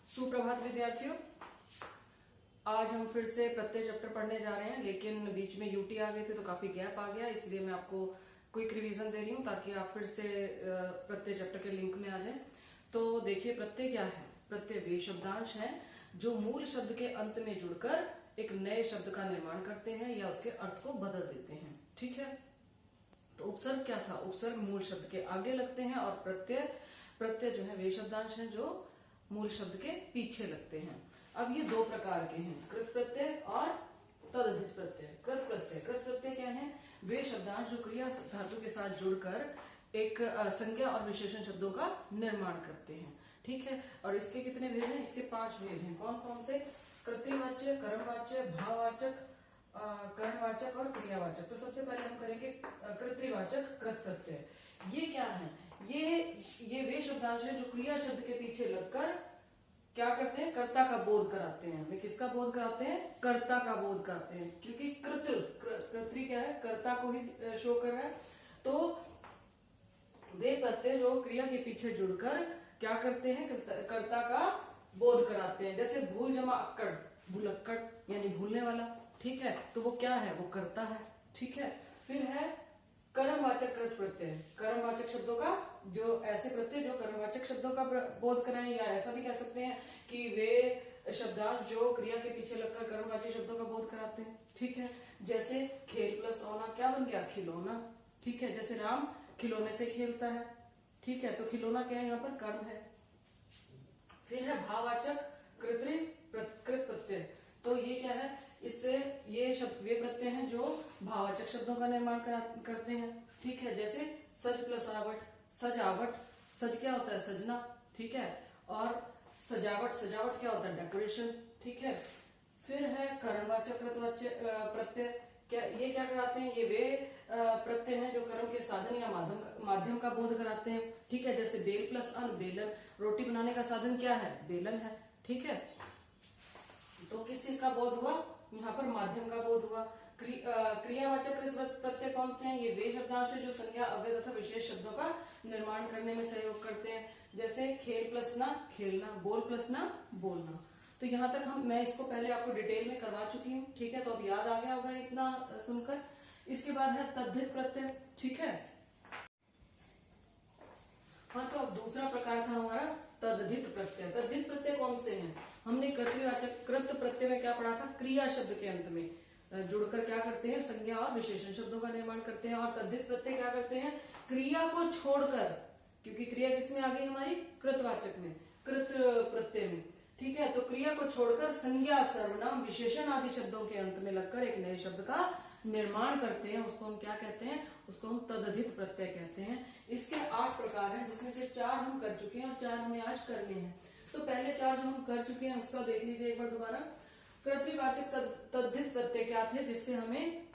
सुप्रभात विद्यार्थियों। आज हम फिर से प्रत्यय चैप्टर पढ़ने जा रहे हैं, लेकिन बीच में यूटी आ गई थी तो काफी गैप आ गया, इसलिए मैं आपको क्विक रिवीजन दे रही हूँ ताकि आप फिर से प्रत्यय चैप्टर के लिंक में आ जाएं। तो देखिए, प्रत्यय क्या है? प्रत्यय वे शब्दांश हैं जो मूल शब्द के अंत में जुड़कर एक नए शब्द का निर्माण करते हैं या उसके अर्थ को बदल देते हैं। ठीक है, तो उपसर्ग क्या था? उपसर्ग मूल शब्द के आगे लगते हैं और प्रत्यय जो है वे शब्दांश हैं जो मूल शब्द के पीछे लगते हैं। अब ये दो प्रकार के हैं, कृत प्रत्यय और तदधित प्रत्यय। कृत प्रत्यय क्या है? वे शब्दांश जो क्रिया धातु के साथ जुड़कर एक संज्ञा और विशेषण शब्दों का निर्माण करते हैं। ठीक है, और इसके कितने भेद हैं? इसके 5 भेद हैं। कौन कौन से? कृतिवाच्य, कर्मवाच्य, भाववाचक, कर्मवाचक और क्रियावाचक। तो सबसे पहले हम करेंगे कृत्रिवाचक कृत प्रत्यय। ये क्या है? ये वे शब्दांश है जो क्रिया शब्द के पीछे लगकर क्या करते हैं? कर्ता का बोध कराते हैं। वे किसका बोध कराते हैं? कर्ता का बोध कराते हैं, क्योंकि कृत्रि क्या है? कर्ता को ही शो कर रहा है। तो वे प्रत्यय जो क्रिया के पीछे जुड़कर क्या करते हैं? कर्ता का बोध कराते हैं। जैसे भूल जमा अक्कड़, भूलक्कड़ यानी भूलने वाला। ठीक है, तो वो क्या है? वो कर्ता है। ठीक है, फिर है कर्मवाचक कृत प्रत्यय। कर्मवाचक शब्दों का जो ऐसे प्रत्यय जो कर्मवाचक शब्दों का बोध कराएं, या ऐसा भी कह सकते हैं कि वे शब्दांश जो क्रिया के पीछे लगकर कर्मवाचक शब्दों का बोध कराते हैं। ठीक है, जैसे खेल प्लस होना क्या बन गया? खिलौना। ठीक है, जैसे राम खिलौने से खेलता है। ठीक है, तो खिलौना क्या है? यहाँ पर कर्म है। फिर है भाववाचक कृत प्रत्यय। तो ये क्या है? इससे ये शब्द वे प्रत्यय हैं जो भाववाचक शब्दों का निर्माण करते हैं। ठीक है, जैसे सज प्लस आवट, सजावट। सज क्या होता है? सजना। ठीक है, और सजावट क्या होता है? डेकोरेशन। ठीक है, फिर है कर्मवाचक प्रत्यय। ये क्या कराते हैं? ये वे प्रत्यय हैं जो कर्म के साधन या माध्यम का बोध कराते हैं। ठीक है, जैसे बेल प्लस अन, बेलन। रोटी बनाने का साधन क्या है? बेलन है। ठीक है, तो किस चीज का बोध हुआ? यहाँ पर माध्यम का बोध हुआ। क्रियावाचक प्रत्यय कौन से हैं? ये वे शब्दांश जो संज्ञा, अव्यय तथा विशेष शब्दों का निर्माण करने में सहयोग करते हैं। जैसे खेल प्लस ना, खेलना। बोल प्लस ना, बोलना। तो यहाँ तक मैं इसको पहले आपको डिटेल में करवा चुकी हूँ। ठीक है, तो अब याद आ गया होगा इतना सुनकर। इसके बाद है तद्धित प्रत्यय। ठीक है, हाँ, तो अब दूसरा प्रकार था हमारा तद्धित प्रत्यय। तद्धित प्रत्यय कौन से हैं? हमने कृत्रिवाचक कृत प्रत्यय में क्या पढ़ा था? क्रिया शब्द के अंत में जुड़कर क्या करते हैं? संज्ञा और विशेषण शब्दों का निर्माण करते हैं। और तद्धित प्रत्यय क्या करते हैं? क्रिया को छोड़कर, क्योंकि क्रिया किसमें आ गई हमारी? कृतवाचक में, कृत प्रत्यय में। ठीक है, तो क्रिया को छोड़कर संज्ञा, सर्वनाम, विशेषण आदि शब्दों के अंत में लगकर एक नए शब्द का निर्माण करते हैं। उसको हम क्या कहते हैं? उसको हम तद्धित प्रत्यय कहते हैं। इसके 8 प्रकार हैं, जिसमें से 4 हम कर चुके हैं और 4 हमें आज करने हैं। तो पहले 4 जो हम कर चुके हैं उसका देख लीजिए एक बार दोबारा। कृत्रिवाचक तद्धित प्रत्यय क्या थे? जिससे हमें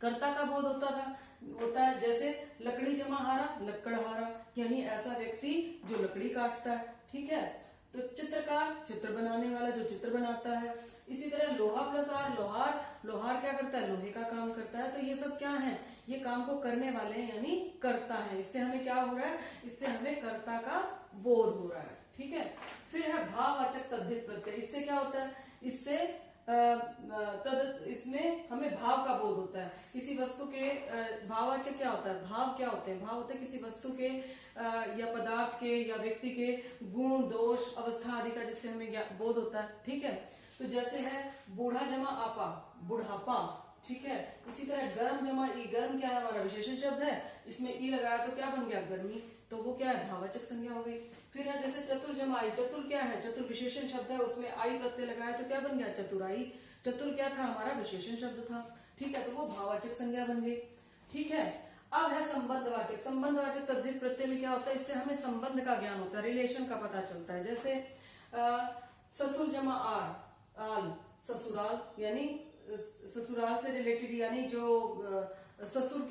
कर्ता का बोध होता है। जैसे लकड़ी जमा हारा, लक्कड़हारा, यानी ऐसा व्यक्ति जो लकड़ी काटता है। ठीक है, तो चित्रकार, चित्र बनाने वाला जो चित्र बनाता है। इसी तरह लोहा प्लस आर, लोहार क्या करता है? लोहे का काम करता है। तो ये सब क्या है? ये काम को करने वाले हैं, यानी कर्ता है। इससे हमें क्या हो रहा है? इससे हमें कर्ता का बोध हो रहा है। ठीक है, फिर है भाववाचक तद्धित प्रत्यय। इससे क्या होता है? इससे इसमें हमें भाव का बोध होता है। किसी वस्तु के भाववाचक क्या होता है? भाव क्या होते हैं? भाव होते हैं किसी वस्तु के या पदार्थ के या व्यक्ति के गुण, दोष, अवस्था आदि का, जिससे हमें बोध होता है। ठीक है, तो जैसे है बूढ़ा जमा आपा, बुढ़ापा। ठीक है, इसी तरह गर्म जमा ई, गर्म क्या है? हमारा विशेषण शब्द है, इसमें ई लगाया तो क्या बन गया? गर्मी। तो वो क्या है? भाववाचक संज्ञा हो गई। फिर है जैसे चतुर जमा आई, चतुर क्या है? चतुर विशेषण शब्द है, उसमें आई प्रत्यय लगाया तो क्या बन गया? चतुराई। चतुर क्या था? हमारा विशेषण शब्द था। ठीक है, तो वो भाववाचक संज्ञा बन गई। ठीक है, अब है संबंधवाचक। संबंधवाचक तद्धित प्रत्यय में क्या होता है? इससे हमें संबंध का ज्ञान होता है, रिलेशन का पता चलता है। जैसे ससुर जमा आल, ससुराल, यानी ससुराल से रिलेटेड, यानी जो ससुर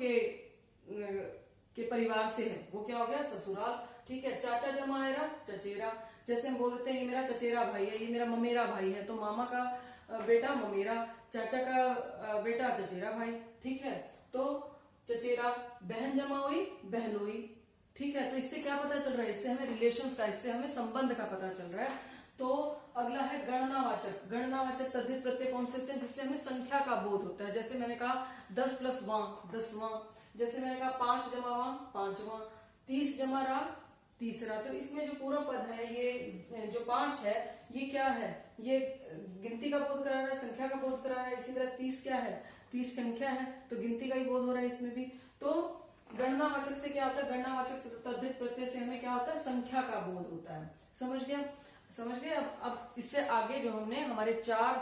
के परिवार से है, वो क्या हो गया? ससुराल। ठीक है, चाचा जमा एरा, चचेरा। जैसे हम बोलते हैं ये मेरा चचेरा भाई है, ये मेरा ममेरा भाई है। तो मामा का बेटा ममेरा, चाचा का बेटा चचेरा भाई। ठीक है, तो चचेरा। बहन जमा हुई, बहनोई। ठीक है, तो इससे क्या पता चल रहा है? इससे हमें रिलेशंस का, इससे हमें संबंध का पता चल रहा है। तो अगला है गणनावाचक। गणनावाचक तद्धित प्रत्यय कौन से होते हैं? जिससे हमें संख्या का बोध होता है। जैसे मैंने कहा 10 प्लस वां 10वां, जैसे मैंने कहा 5 जमा वां 5वां, 30 जमा रा तीसरा। तो इसमें जो पूरा पद है, ये जो 5 है, ये क्या है? ये गिनती का बोध करा रहा है, संख्या का बोध करा रहा है। इसी तरह 30 क्या है? 30 संख्या है, तो गिनती का ही बोध हो रहा है इसमें भी। तो गणनावाचक से क्या होता है? गणनावाचक तद्धित प्रत्यय से हमें क्या होता है? संख्या का बोध होता है। समझ गया? समझ गए? अब इससे आगे जो हमने हमारे 4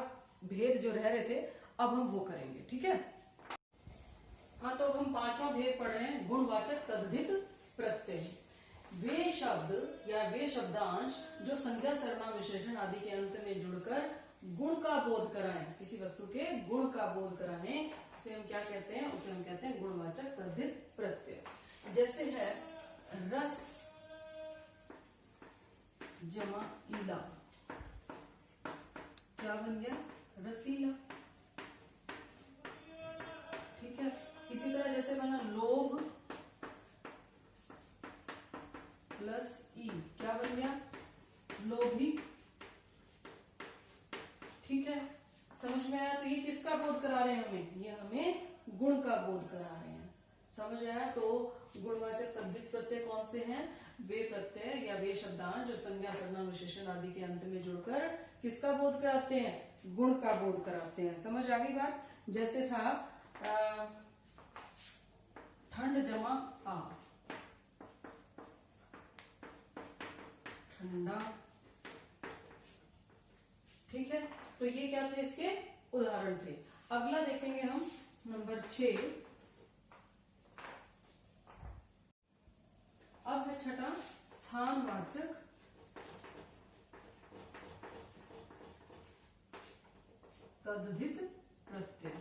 भेद जो रह रहे थे, अब हम वो करेंगे। ठीक है? हाँ, तो अब हम 5वां भेद पढ़ रहे हैं, गुणवाचक तद्धित प्रत्यय। वे शब्द या वे शब्दांश जो संज्ञा सर्वनाम विशेषण आदि के अंत में जुड़कर गुण का बोध कराएं, किसी वस्तु के गुण का बोध कराएं, उसे हम क्या कहते हैं? उसे हम कहते हैं गुणवाचक तद्धित प्रत्यय। जैसे है रस जमा इला, क्या बन गया? रसीला। ठीक है? इसी तरह जैसे बना लोभ प्लस ई, क्या बन गया? लोभी। ठीक है? समझ में आया? तो ये किसका बोध करा रहे हैं हमें? ये हमें गुण का बोध करा रहे हैं। समझ आया? तो गुणवाचक तद्धित प्रत्यय कौन से हैं? वे प्रत्यय या वे शब्दांश जो संज्ञा सर्वनाम विशेषण आदि के अंत में जुड़कर किसका बोध कराते हैं? गुण का बोध कराते हैं। समझ आ गई बात? जैसे था ठंड जमा आ, ठंडा। ठीक है? तो ये क्या थे? इसके उदाहरण थे। अगला देखेंगे हम नंबर 6। अब है छठा, स्थानवाचक तद्धित प्रत्यय।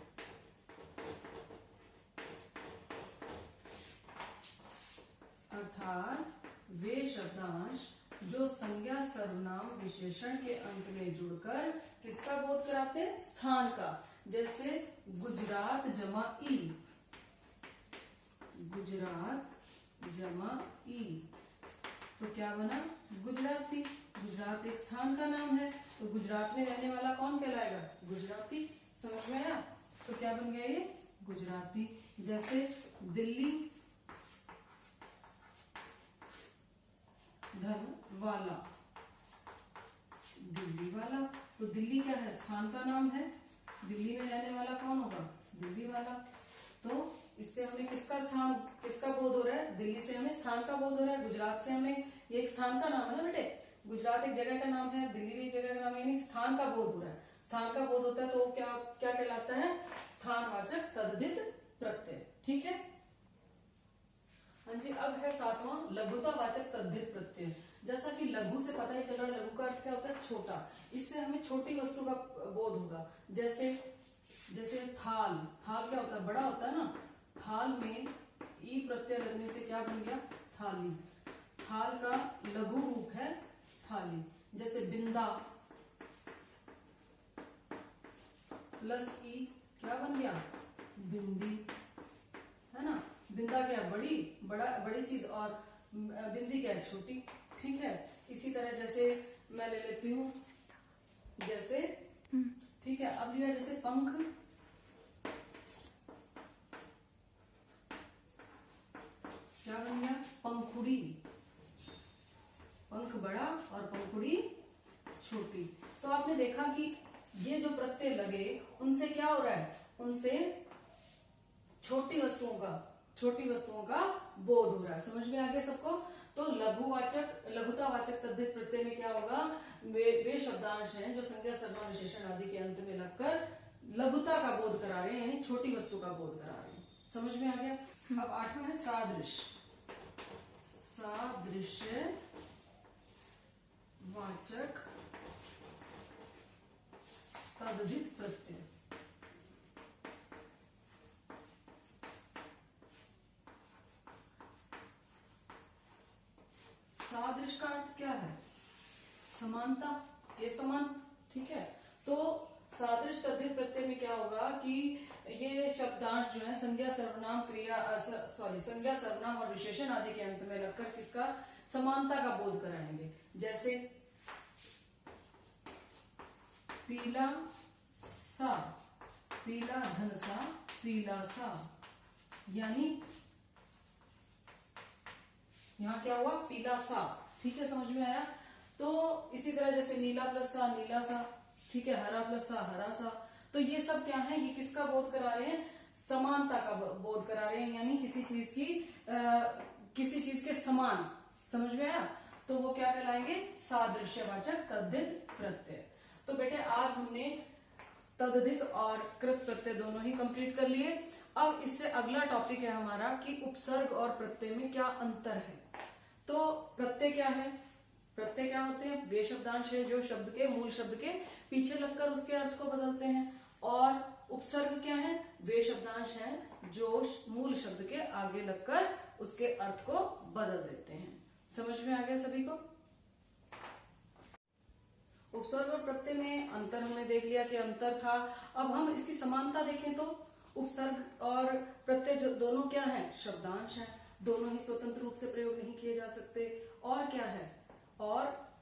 अर्थात वे शब्दांश जो संज्ञा सर्वनाम विशेषण के अंत में जुड़कर किसका बोध कराते हैं? स्थान का। जैसे गुजरात जमा ई, गुजरात जमा ई, तो क्या बना? गुजराती। गुजरात एक स्थान का नाम है, तो गुजरात में रहने वाला कौन कहलाएगा? गुजराती। समझ में आया? तो क्या बन गया ये? गुजराती। जैसे दिल्ली धन वाला, दिल्ली वाला। तो दिल्ली क्या है? स्थान का नाम है। दिल्ली में रहने वाला कौन होगा? दिल्ली वाला। तो इससे हमें किसका बोध हो रहा है? दिल्ली से हमें स्थान का बोध हो रहा है। गुजरात से हमें, ये एक स्थान का नाम है ना बेटे, गुजरात एक जगह का नाम है, दिल्ली भी एक जगह का नाम है, यानी स्थान का बोध हो रहा है। स्थान का बोध होता है तो क्या क्या कहलाता है? स्थानवाचक तद्धित प्रत्यय। ठीक है? हाँ जी। अब है 7वां, लघुतावाचक तद्धित प्रत्यय। जैसा कि लघु से पता ही चल रहा है, लघु का अर्थ क्या होता है? छोटा। इससे हमें छोटी वस्तु का बोध होगा। जैसे थाल। थाल क्या होता है? बड़ा होता है ना। थाल में ई प्रत्यय लगने से क्या बन गया? थाली। थाल का लघु रूप है थाली। जैसे बिंदा प्लस ई, क्या बन गया? बिंदी। है ना? बिंदा क्या? बड़ी चीज, और बिंदी क्या है? छोटी। ठीक है? इसी तरह जैसे मैं ले लेती हूं, जैसे ठीक है, अब लिया जैसे पंख, क्या बन गया? पंखुड़ी। पंख बड़ा और पंखुड़ी छोटी। तो आपने देखा कि ये जो प्रत्यय लगे, उनसे क्या हो रहा है? उनसे छोटी वस्तुओं का बोध हो रहा है। समझ में आ गया सबको? तो लघुतावाचक तद्धित प्रत्यय में क्या होगा? वे शब्दांश हैं जो संज्ञा सर्वनाम विशेषण आदि के अंत में लगकर लघुता का बोध करा रहे हैं, यानी छोटी वस्तु का बोध करा रहे हैं। समझ में आ गया? अब 8वां है सादृश। सादृश्य वाचक तद्धित प्रत्यय। सादृश का अर्थ क्या है? समानता, के समान। ठीक है? तो सादृश तद्धित प्रत्यय में क्या होगा कि ये शब्दांश जो है संज्ञा सर्वनाम संज्ञा सर्वनाम और विशेषण आदि के अंत में लगकर किसका? समानता का बोध कराएंगे। जैसे पीला सा, पीला धन सा, पीला सा, यानी यहां क्या हुआ, पीला सा। ठीक है, समझ में आया। तो इसी तरह जैसे नीला प्लस सा, नीला सा, ठीक है, हरा प्लस सा, हरा सा। तो ये सब क्या है, ये किसका बोध करा रहे हैं, समानता का बोध करा रहे हैं, यानी किसी चीज की किसी चीज के समान। समझ में आया। तो वो क्या कहलाएंगे, सादृश्यवाचक तद्धित प्रत्यय। तो बेटे आज हमने तद्धित और कृत प्रत्यय दोनों ही कंप्लीट कर लिए। अब इससे अगला टॉपिक है हमारा कि उपसर्ग और प्रत्यय में क्या अंतर है। तो प्रत्यय क्या है, प्रत्यय क्या होते हैं, वे शब्दांश है जो शब्द के मूल शब्द के पीछे लगकर उसके अर्थ को बदलते हैं। और उपसर्ग क्या है, वे शब्दांश हैं जो मूल शब्द के आगे लगकर उसके अर्थ को बदल देते हैं। समझ में आ गया सभी को। उपसर्ग और प्रत्यय में अंतर हमने देख लिया कि अंतर था। अब हम इसकी समानता देखें तो उपसर्ग और प्रत्यय जो दोनों क्या है, शब्दांश है, दोनों ही स्वतंत्र रूप से प्रयोग नहीं किए जा सकते। और क्या है, और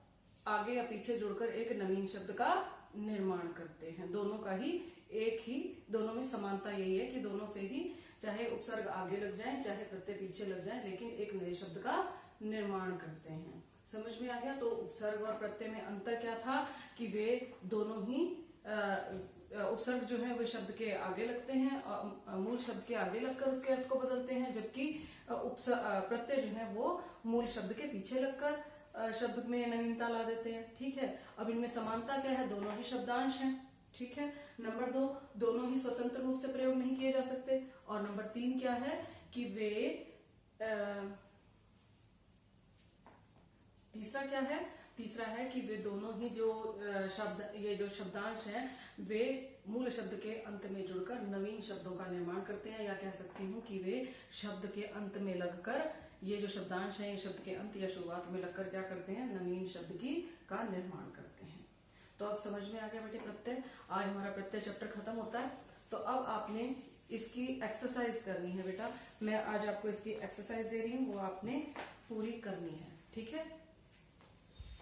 आगे या पीछे जुड़कर एक नवीन शब्द का निर्माण करते हैं। दोनों का ही एक ही, दोनों में समानता यही है कि दोनों से ही चाहे उपसर्ग आगे लग जाए चाहे प्रत्यय पीछे लग जाए, लेकिन एक नए शब्द का निर्माण करते हैं। समझ में आ गया। तो उपसर्ग और प्रत्यय में अंतर क्या था कि वे दोनों ही उपसर्ग जो है वो शब्द के आगे लगते हैं, मूल शब्द के आगे लगकर उसके अर्थ को बदलते हैं, जबकि प्रत्यय जो है वो मूल शब्द के पीछे लगकर शब्द में नवीनता ला देते हैं। ठीक है। अब इनमें समानता क्या है, दोनों ही शब्दांश हैं। ठीक है। नंबर 2, दोनों ही स्वतंत्र रूप से प्रयोग नहीं किए जा सकते। और नंबर 3 क्या है कि वे तीसरा क्या है, तीसरा है कि वे दोनों ही जो शब्द, ये जो शब्दांश हैं वे मूल शब्द के अंत में जुड़कर नवीन शब्दों का निर्माण करते हैं, या कह सकती हूँ कि वे शब्द के अंत में लगकर, ये जो शब्दांश हैं ये शब्द के अंत या शुरुआत में लगकर क्या करते हैं, नवीन शब्द का निर्माण करते हैं। तो अब समझ में आ गया बेटे प्रत्यय। आज हमारा प्रत्यय चैप्टर खत्म होता है। तो अब आपने इसकी एक्सरसाइज करनी है बेटा। मैं आज आपको इसकी एक्सरसाइज दे रही हूँ, वो आपने पूरी करनी है। ठीक है।